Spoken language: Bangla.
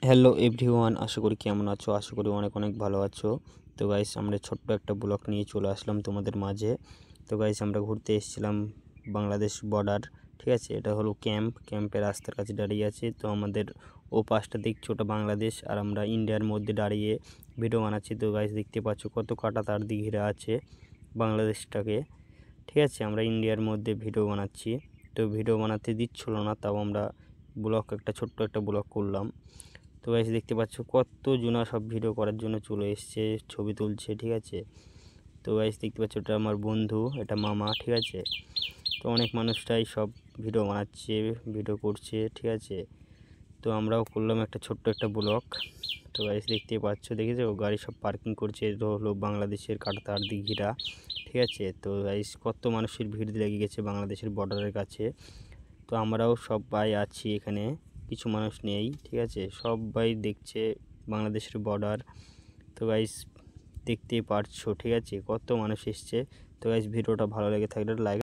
হ্যালো এভরিওয়ান, আশা করি কেমন আছো? আশা করি অনেক অনেক ভালো আছো। তো গাইস, আমরা ছোট্ট একটা ব্লগ নিয়ে চলে আসলাম তোমাদের মাঝে। তো গাইস, আমরা ঘুরতে এসেছিলাম বাংলাদেশ বর্ডার। ঠিক আছে, এটা হলো ক্যাম্পের রাস্তার কাছে দাঁড়িয়ে আছে। তো আমাদের ও পাশটা দেখছো, ওটা বাংলাদেশ, আর আমরা ইন্ডিয়ার মধ্যে দাঁড়িয়ে ভিডিও বানাচ্ছি। তো গাইস, দেখতে পাচ্ছ কত কাটা তার দিয়ে ঘিরে আছে বাংলাদেশটাকে। ঠিক আছে, আমরা ইন্ডিয়ার মধ্যে ভিডিও বানাচ্ছি। তো ভিডিও বানাতে দিচ্ছিল না, তাও আমরা ছোট্ট একটা ব্লগ করলাম। তো গাইস, দেখতে পাচ্ছ কত জনা সব ভিডিও করার জন্য চলে এসছে, ছবি তুলছে। ঠিক আছে, তো গাইস দেখতে পাচ্ছ, এটা আমার বন্ধু, এটা মামা। ঠিক আছে, তো অনেক মানুষটাই সব ভিডিও বানাচ্ছে, ভিডিও করছে। ঠিক আছে, তো আমরাও করলাম ছোট্ট একটা ব্লগ। তো গাইস দেখতে পাচ্ছ, দেখেছো গাড়ি সব পার্কিং করছে। এটা হলো বাংলাদেশের কাঁটাতার দিঘিরা। ঠিক আছে, তো গাইস কত মানুষের ভিড় লেগে গেছে বাংলাদেশের বর্ডারের কাছে। তো আমরাও সবাই আছি এখানে, কিছু মানুষ নেই। ঠিক আছে, সবাই দেখছে বাংলাদেশের বর্ডার। তো গাইস দেখতেই পারছো, ঠিক আছে, কত মানুষ এসছে। তো গাইস, ভিডিওটা ভালো লেগে থাকলে লাইক